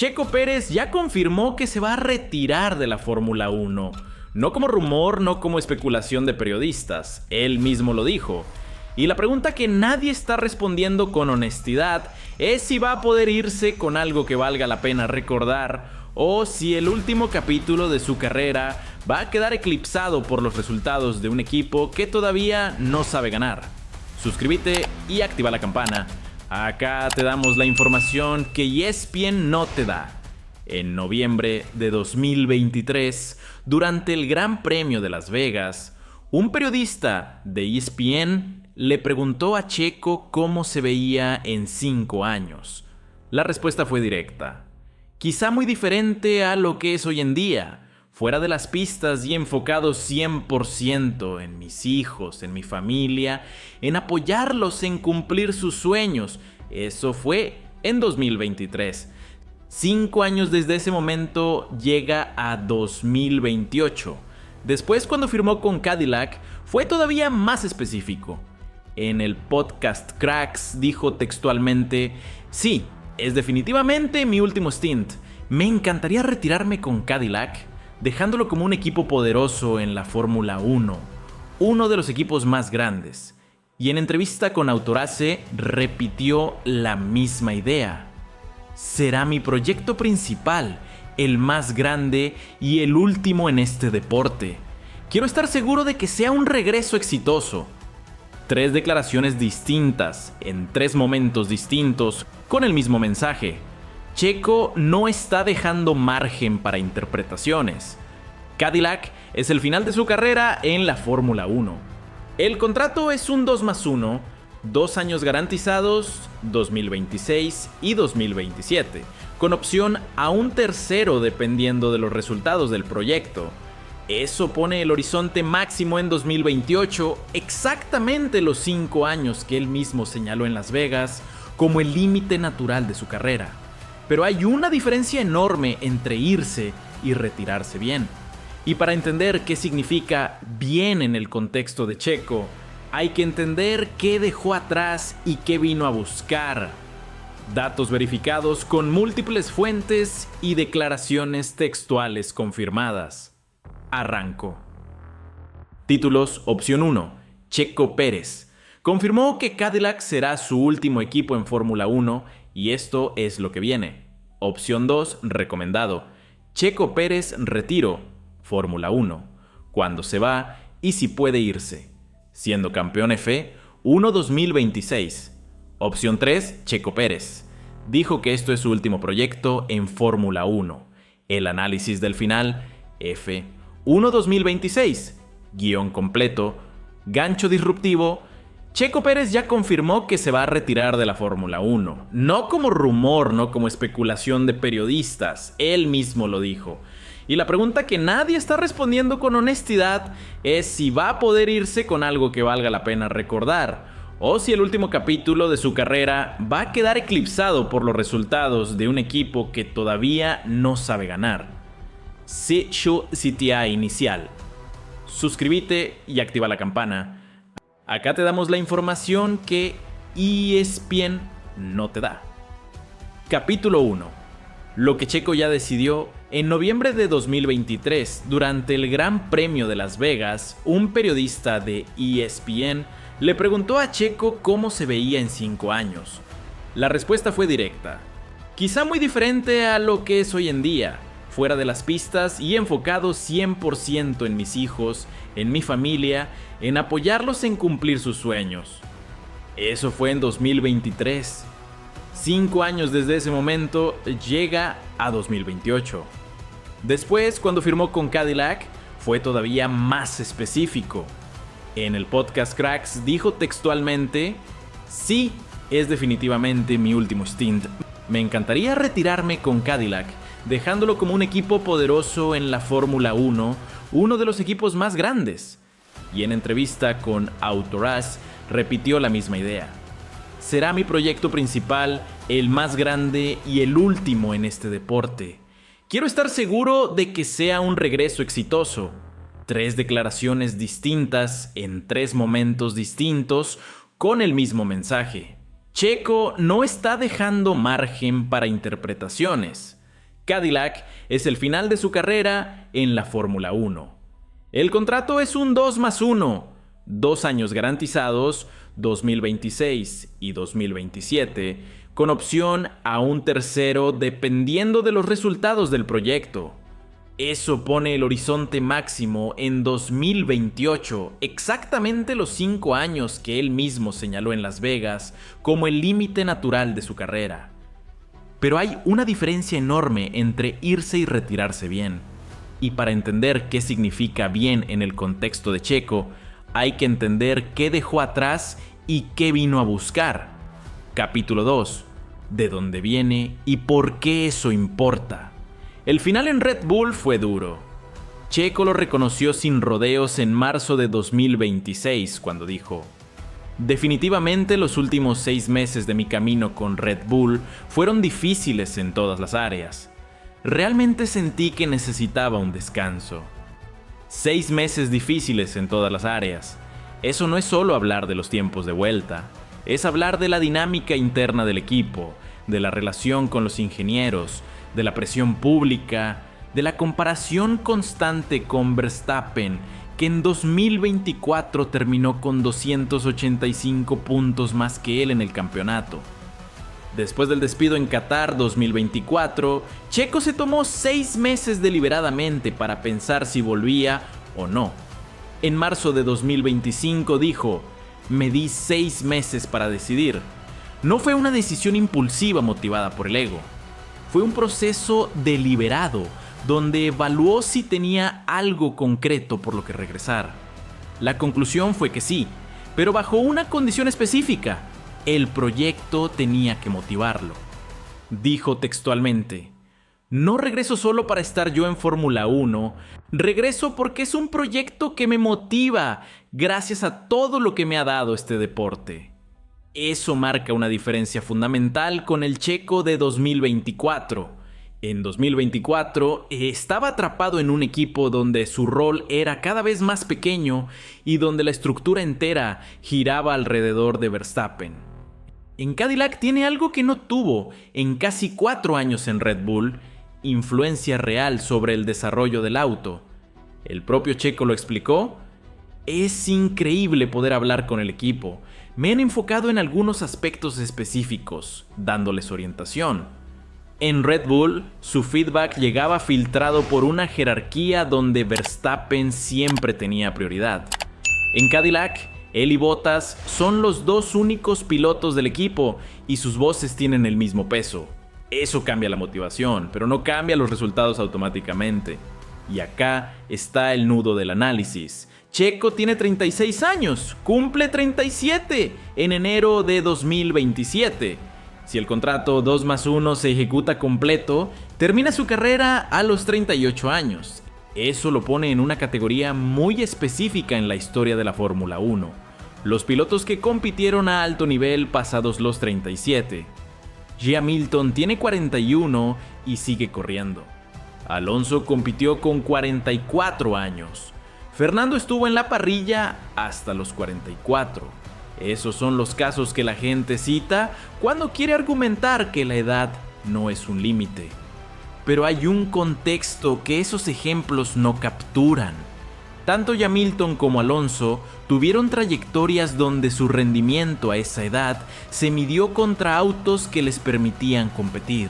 Checo Pérez ya confirmó que se va a retirar de la Fórmula 1. No como rumor, no como especulación de periodistas, él mismo lo dijo. Y la pregunta que nadie está respondiendo con honestidad es si va a poder irse con algo que valga la pena recordar o si el último capítulo de su carrera va a quedar eclipsado por los resultados de un equipo que todavía no sabe ganar. Suscríbete y activa la campana. Acá te damos la información que ESPN no te da. En noviembre de 2023, durante el Gran Premio de Las Vegas, un periodista de ESPN le preguntó a Checo cómo se veía en 5 años. La respuesta fue directa. Quizá muy diferente a lo que es hoy en día, fuera de las pistas y enfocado 100% en mis hijos, en mi familia, en apoyarlos en cumplir sus sueños. Eso fue en 2023. 5 años desde ese momento llega a 2028. Después, cuando firmó con Cadillac, fue todavía más específico. En el podcast Cracks dijo textualmente: sí, es definitivamente mi último stint. Me encantaría retirarme con Cadillac, dejándolo como un equipo poderoso en la Fórmula 1, uno de los equipos más grandes. Y en entrevista con Autorace repitió la misma idea. Será mi proyecto principal, el más grande y el último en este deporte. Quiero estar seguro de que sea un regreso exitoso. 3 declaraciones distintas, en 3 momentos distintos, con el mismo mensaje. Checo no está dejando margen para interpretaciones. Cadillac es el final de su carrera en la Fórmula 1. El contrato es un 2+1, 2 años garantizados, 2026 y 2027, con opción a un tercero dependiendo de los resultados del proyecto. Eso pone el horizonte máximo en 2028, exactamente los 5 años que él mismo señaló en Las Vegas como el límite natural de su carrera. Pero hay una diferencia enorme entre irse y retirarse bien. Y para entender qué significa bien en el contexto de Checo, hay que entender qué dejó atrás y qué vino a buscar. Datos verificados con múltiples fuentes y declaraciones textuales confirmadas. Arranco. Títulos: opción 1. Checo Pérez. Confirmó que Cadillac será su último equipo en Fórmula 1 y esto es lo que viene. Opción 2. Recomendado. Checo Pérez retiro. Fórmula 1. Cuándo se va y si puede irse. Siendo campeón F1 2026. Opción 3. Checo Pérez. Dijo que esto es su último proyecto en Fórmula 1. El análisis del final: F1 2026. Guión completo. Gancho disruptivo. Checo Pérez ya confirmó que se va a retirar de la Fórmula 1. No como rumor, no como especulación de periodistas. Él mismo lo dijo. Y la pregunta que nadie está respondiendo con honestidad es si va a poder irse con algo que valga la pena recordar, o si el último capítulo de su carrera va a quedar eclipsado por los resultados de un equipo que todavía no sabe ganar. Su CTA inicial. Suscríbete y activa la campana. Acá te damos la información que ESPN no te da. Capítulo 1. Lo que Checo ya decidió. En noviembre de 2023, durante el Gran Premio de Las Vegas, un periodista de ESPN le preguntó a Checo cómo se veía en 5 años. La respuesta fue directa. Quizá muy diferente a lo que es hoy en día, fuera de las pistas y enfocado 100% en mis hijos, en mi familia, en apoyarlos en cumplir sus sueños. Eso fue en 2023. 5 años desde ese momento llega a 2028. Después, cuando firmó con Cadillac, fue todavía más específico. En el podcast Cracks dijo textualmente: sí, es definitivamente mi último stint. Me encantaría retirarme con Cadillac, dejándolo como un equipo poderoso en la Fórmula 1, uno de los equipos más grandes. Y en entrevista con Autorace repitió la misma idea. Será mi proyecto principal, el más grande y el último en este deporte. Quiero estar seguro de que sea un regreso exitoso. 3 declaraciones distintas en 3 momentos distintos con el mismo mensaje. Checo no está dejando margen para interpretaciones. Cadillac es el final de su carrera en la Fórmula 1. El contrato es un 2+1, 2 años garantizados, 2026 y 2027, con opción a un tercero dependiendo de los resultados del proyecto. Eso pone el horizonte máximo en 2028, exactamente los 5 años que él mismo señaló en Las Vegas como el límite natural de su carrera. Pero hay una diferencia enorme entre irse y retirarse bien. Y para entender qué significa bien en el contexto de Checo, hay que entender qué dejó atrás y qué vino a buscar. Capítulo 2. De dónde viene y por qué eso importa. El final en Red Bull fue duro. Checo lo reconoció sin rodeos en marzo de 2026 cuando dijo: definitivamente los últimos 6 meses de mi camino con Red Bull fueron difíciles en todas las áreas. Realmente sentí que necesitaba un descanso. 6 meses difíciles en todas las áreas. Eso no es solo hablar de los tiempos de vuelta, es hablar de la dinámica interna del equipo, de la relación con los ingenieros, de la presión pública, de la comparación constante con Verstappen, que en 2024 terminó con 285 puntos más que él en el campeonato. Después del despido en Qatar 2024, Checo se tomó 6 meses deliberadamente para pensar si volvía o no. En marzo de 2025 dijo: me di 6 meses para decidir. No fue una decisión impulsiva motivada por el ego. Fue un proceso deliberado, donde evaluó si tenía algo concreto por lo que regresar. La conclusión fue que sí, pero bajo una condición específica: el proyecto tenía que motivarlo. Dijo textualmente: no regreso solo para estar yo en Fórmula 1, regreso porque es un proyecto que me motiva gracias a todo lo que me ha dado este deporte. Eso marca una diferencia fundamental con el Checo de 2024. En 2024 estaba atrapado en un equipo donde su rol era cada vez más pequeño y donde la estructura entera giraba alrededor de Verstappen. En Cadillac tiene algo que no tuvo en casi 4 años en Red Bull: influencia real sobre el desarrollo del auto. El propio Checo lo explicó: es increíble poder hablar con el equipo. Me han enfocado en algunos aspectos específicos, dándoles orientación. En Red Bull, su feedback llegaba filtrado por una jerarquía donde Verstappen siempre tenía prioridad. En Cadillac, él y Bottas son los 2 únicos pilotos del equipo y sus voces tienen el mismo peso. Eso cambia la motivación, pero no cambia los resultados automáticamente. Y acá está el nudo del análisis. Checo tiene 36 años, cumple 37 en enero de 2027. Si el contrato 2+1 se ejecuta completo, termina su carrera a los 38 años. Eso lo pone en una categoría muy específica en la historia de la Fórmula 1. Los pilotos que compitieron a alto nivel pasados los 37. Hamilton tiene 41 y sigue corriendo. Alonso compitió con 44 años. Fernando estuvo en la parrilla hasta los 44. Esos son los casos que la gente cita cuando quiere argumentar que la edad no es un límite. Pero hay un contexto que esos ejemplos no capturan. Tanto Hamilton como Alonso tuvieron trayectorias donde su rendimiento a esa edad se midió contra autos que les permitían competir.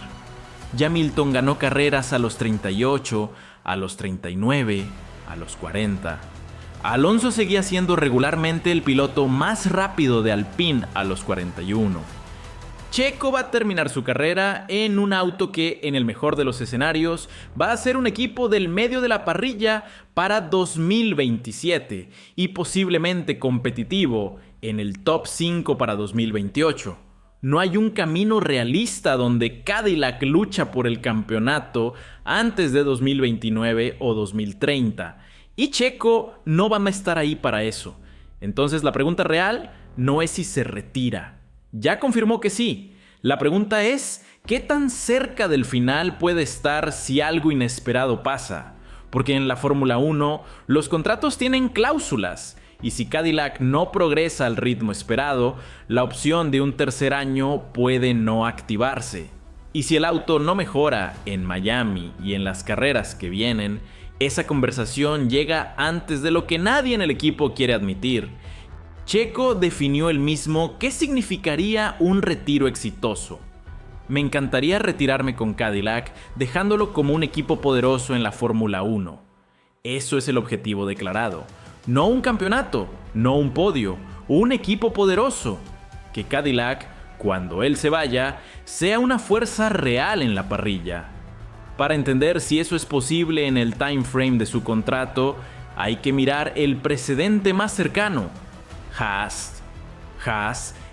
Hamilton ganó carreras a los 38, a los 39, a los 40. Alonso seguía siendo regularmente el piloto más rápido de Alpine a los 41. Checo va a terminar su carrera en un auto que, en el mejor de los escenarios, va a ser un equipo del medio de la parrilla para 2027 y posiblemente competitivo en el top 5 para 2028. No hay un camino realista donde Cadillac lucha por el campeonato antes de 2029 o 2030. Y Checo no va a estar ahí para eso. Entonces la pregunta real no es si se retira. Ya confirmó que sí. La pregunta es, ¿qué tan cerca del final puede estar si algo inesperado pasa? Porque en la Fórmula 1 los contratos tienen cláusulas. Y si Cadillac no progresa al ritmo esperado, la opción de un tercer año puede no activarse. Y si el auto no mejora en Miami y en las carreras que vienen, esa conversación llega antes de lo que nadie en el equipo quiere admitir. Checo definió él mismo qué significaría un retiro exitoso. Me encantaría retirarme con Cadillac, dejándolo como un equipo poderoso en la Fórmula 1. Eso es el objetivo declarado. No un campeonato, no un podio, un equipo poderoso. Que Cadillac, cuando él se vaya, sea una fuerza real en la parrilla. Para entender si eso es posible en el time frame de su contrato, hay que mirar el precedente más cercano. Haas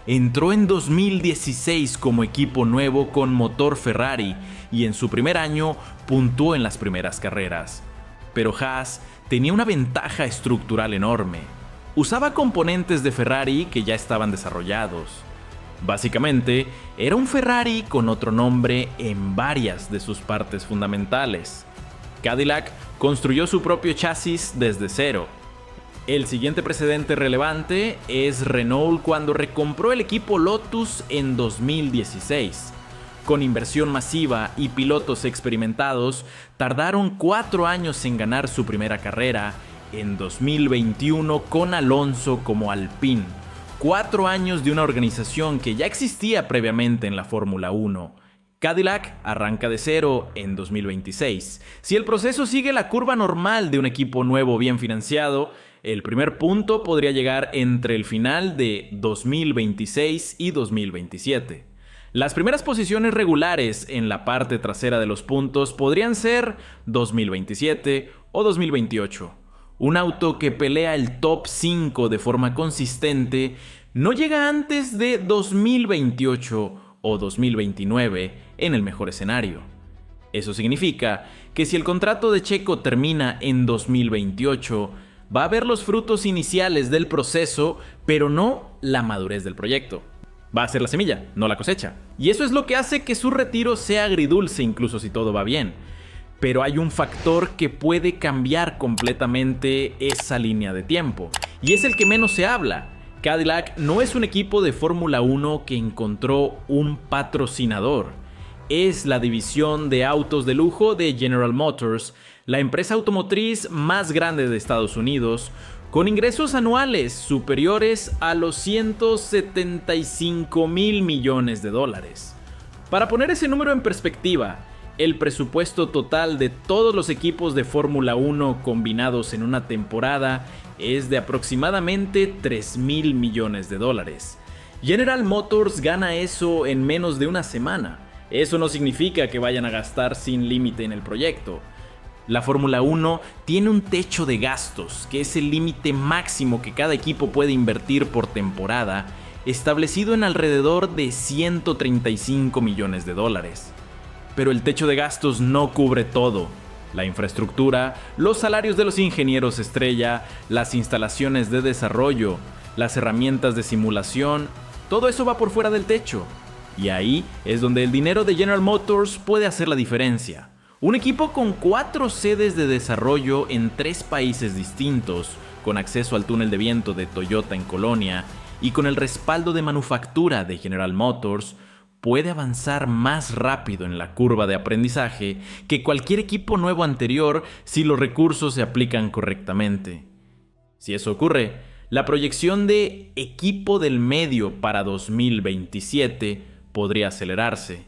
entró en 2016 como equipo nuevo con motor Ferrari y en su primer año puntuó en las primeras carreras. Pero Haas tenía una ventaja estructural enorme. Usaba componentes de Ferrari que ya estaban desarrollados. Básicamente, era un Ferrari con otro nombre en varias de sus partes fundamentales. Cadillac construyó su propio chasis desde cero. El siguiente precedente relevante es Renault cuando recompró el equipo Lotus en 2016. Con inversión masiva y pilotos experimentados, tardaron 4 años en ganar su primera carrera en 2021 con Alonso como Alpine. 4 años de una organización que ya existía previamente en la Fórmula 1. Cadillac arranca de cero en 2026. Si el proceso sigue la curva normal de un equipo nuevo bien financiado, el primer punto podría llegar entre el final de 2026 y 2027. Las primeras posiciones regulares en la parte trasera de los puntos podrían ser 2027 o 2028. Un auto que pelea el top 5 de forma consistente no llega antes de 2028 o 2029 en el mejor escenario. Eso significa que si el contrato de Checo termina en 2028, va a ver los frutos iniciales del proceso, pero no la madurez del proyecto. Va a ser la semilla, no la cosecha. Y eso es lo que hace que su retiro sea agridulce incluso si todo va bien. Pero hay un factor que puede cambiar completamente esa línea de tiempo, y es el que menos se habla. Cadillac no es un equipo de Fórmula 1 que encontró un patrocinador. Es la división de autos de lujo de General Motors, la empresa automotriz más grande de Estados Unidos, con ingresos anuales superiores a los 175 mil millones de dólares. Para poner ese número en perspectiva, el presupuesto total de todos los equipos de Fórmula 1 combinados en una temporada es de aproximadamente 3 mil millones de dólares. General Motors gana eso en menos de una semana. Eso no significa que vayan a gastar sin límite en el proyecto. La Fórmula 1 tiene un techo de gastos, que es el límite máximo que cada equipo puede invertir por temporada, establecido en alrededor de 135 millones de dólares. Pero el techo de gastos no cubre todo. La infraestructura, los salarios de los ingenieros estrella, las instalaciones de desarrollo, las herramientas de simulación, todo eso va por fuera del techo. Y ahí es donde el dinero de General Motors puede hacer la diferencia. Un equipo con 4 sedes de desarrollo en 3 países distintos, con acceso al túnel de viento de Toyota en Colonia y con el respaldo de manufactura de General Motors, puede avanzar más rápido en la curva de aprendizaje que cualquier equipo nuevo anterior si los recursos se aplican correctamente. Si eso ocurre, la proyección de equipo del medio para 2027 podría acelerarse.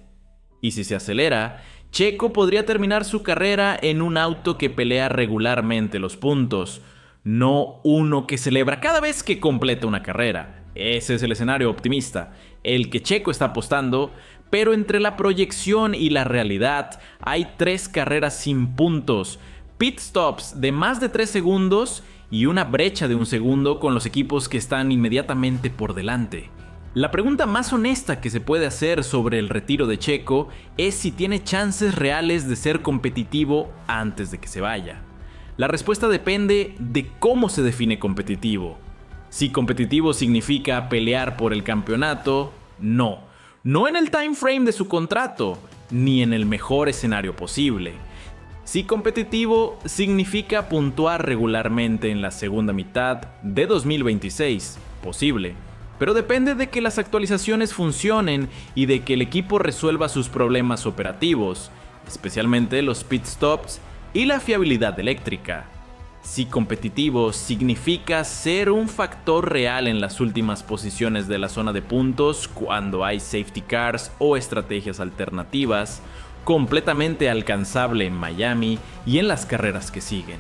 Y si se acelera, Checo podría terminar su carrera en un auto que pelea regularmente los puntos, no uno que celebra cada vez que completa una carrera. Ese es el escenario optimista, el que Checo está apostando, pero entre la proyección y la realidad hay 3 carreras sin puntos, pit stops de más de 3 segundos y una brecha de 1 segundo con los equipos que están inmediatamente por delante. La pregunta más honesta que se puede hacer sobre el retiro de Checo es si tiene chances reales de ser competitivo antes de que se vaya. La respuesta depende de cómo se define competitivo. Si competitivo significa pelear por el campeonato, no. No en el time frame de su contrato, ni en el mejor escenario posible. Si competitivo significa puntuar regularmente en la segunda mitad de 2026, posible. pero depende de que las actualizaciones funcionen y de que el equipo resuelva sus problemas operativos, especialmente los pit stops y la fiabilidad eléctrica. Si competitivo significa ser un factor real en las últimas posiciones de la zona de puntos cuando hay safety cars o estrategias alternativas, completamente alcanzable en Miami y en las carreras que siguen.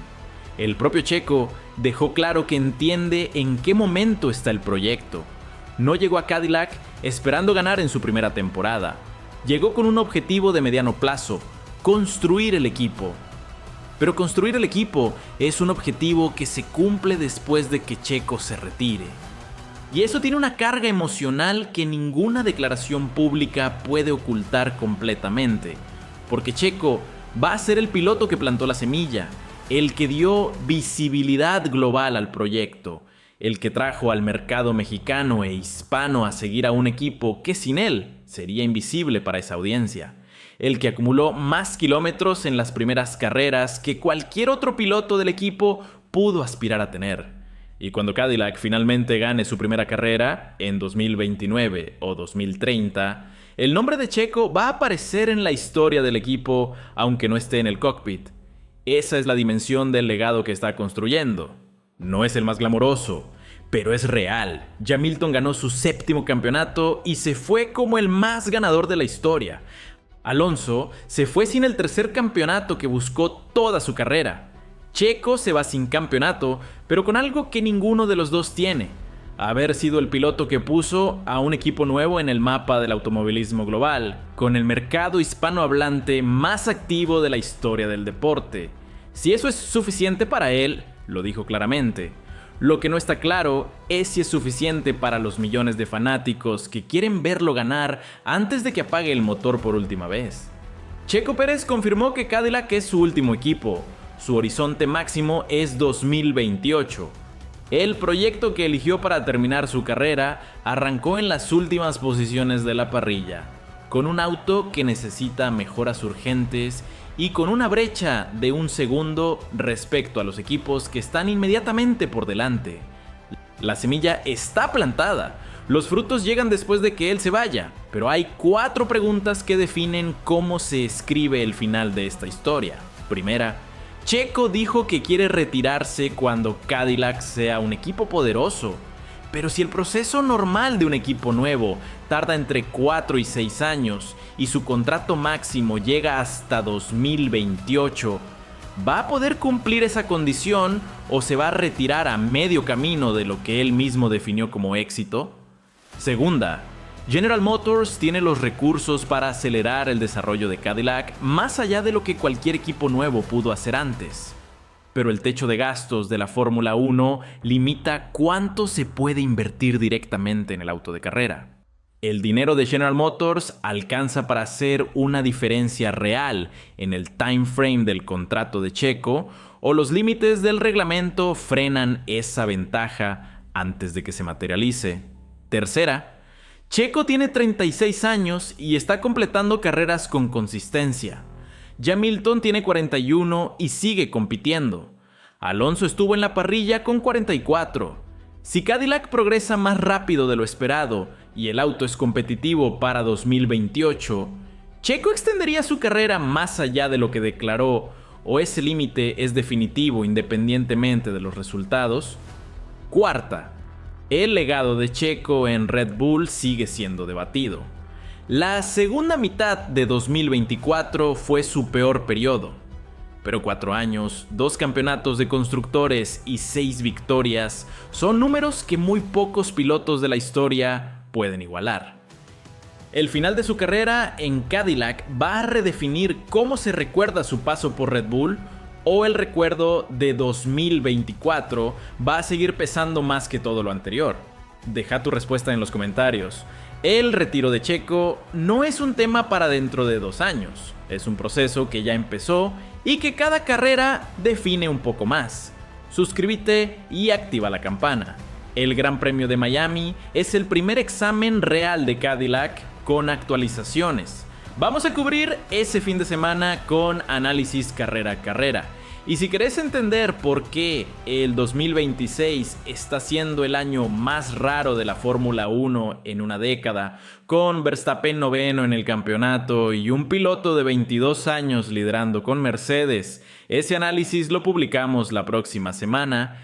El propio Checo dejó claro que entiende en qué momento está el proyecto. No llegó a Cadillac esperando ganar en su primera temporada. Llegó con un objetivo de mediano plazo: construir el equipo. Pero construir el equipo es un objetivo que se cumple después de que Checo se retire. Y eso tiene una carga emocional que ninguna declaración pública puede ocultar completamente. Porque Checo va a ser el piloto que plantó la semilla, el que dio visibilidad global al proyecto, el que trajo al mercado mexicano e hispano a seguir a un equipo que sin él sería invisible para esa audiencia, el que acumuló más kilómetros en las primeras carreras que cualquier otro piloto del equipo pudo aspirar a tener. Y cuando Cadillac finalmente gane su primera carrera, en 2029 o 2030, el nombre de Checo va a aparecer en la historia del equipo, aunque no esté en el cockpit. Esa es la dimensión del legado que está construyendo. No es el más glamoroso, pero es real. Hamilton ganó su 7º campeonato y se fue como el más ganador de la historia. Alonso se fue sin el 3er campeonato que buscó toda su carrera. Checo se va sin campeonato, pero con algo que ninguno de los dos tiene: haber sido el piloto que puso a un equipo nuevo en el mapa del automovilismo global, con el mercado hispanohablante más activo de la historia del deporte. Si eso es suficiente para él, lo dijo claramente. Lo que no está claro es si es suficiente para los millones de fanáticos que quieren verlo ganar antes de que apague el motor por última vez. Checo Pérez confirmó que Cadillac es su último equipo. Su horizonte máximo es 2028. El proyecto que eligió para terminar su carrera arrancó en las últimas posiciones de la parrilla, con un auto que necesita mejoras urgentes y con una brecha de 1 segundo respecto a los equipos que están inmediatamente por delante. La semilla está plantada, los frutos llegan después de que él se vaya, pero hay 4 preguntas que definen cómo se escribe el final de esta historia. Primera, Checo dijo que quiere retirarse cuando Cadillac sea un equipo poderoso. Pero si el proceso normal de un equipo nuevo tarda entre 4 y 6 años y su contrato máximo llega hasta 2028, ¿va a poder cumplir esa condición o se va a retirar a medio camino de lo que él mismo definió como éxito? Segunda, General Motors tiene los recursos para acelerar el desarrollo de Cadillac más allá de lo que cualquier equipo nuevo pudo hacer antes. Pero el techo de gastos de la Fórmula 1 limita cuánto se puede invertir directamente en el auto de carrera. El dinero de General Motors alcanza para hacer una diferencia real en el time frame del contrato de Checo, o los límites del reglamento frenan esa ventaja antes de que se materialice. Tercera, Checo tiene 36 años y está completando carreras con consistencia. Hamilton tiene 41 y sigue compitiendo. Alonso estuvo en la parrilla con 44. Si Cadillac progresa más rápido de lo esperado y el auto es competitivo para 2028, ¿Checo extendería su carrera más allá de lo que declaró, o ese límite es definitivo independientemente de los resultados? Cuarta, el legado de Checo en Red Bull sigue siendo debatido. La segunda mitad de 2024 fue su peor periodo, pero 4 años, 2 campeonatos de constructores y 6 victorias son números que muy pocos pilotos de la historia pueden igualar. El final de su carrera en Cadillac va a redefinir cómo se recuerda su paso por Red Bull, o el recuerdo de 2024 va a seguir pesando más que todo lo anterior. Deja tu respuesta en los comentarios. El retiro de Checo no es un tema para dentro de 2 años, es un proceso que ya empezó y que cada carrera define un poco más. Suscríbete y activa la campana. El Gran Premio de Miami es el primer examen real de Cadillac con actualizaciones. Vamos a cubrir ese fin de semana con análisis carrera a carrera. Y si querés entender por qué el 2026 está siendo el año más raro de la Fórmula 1 en una década, con Verstappen noveno en el campeonato y un piloto de 22 años liderando con Mercedes, ese análisis lo publicamos la próxima semana.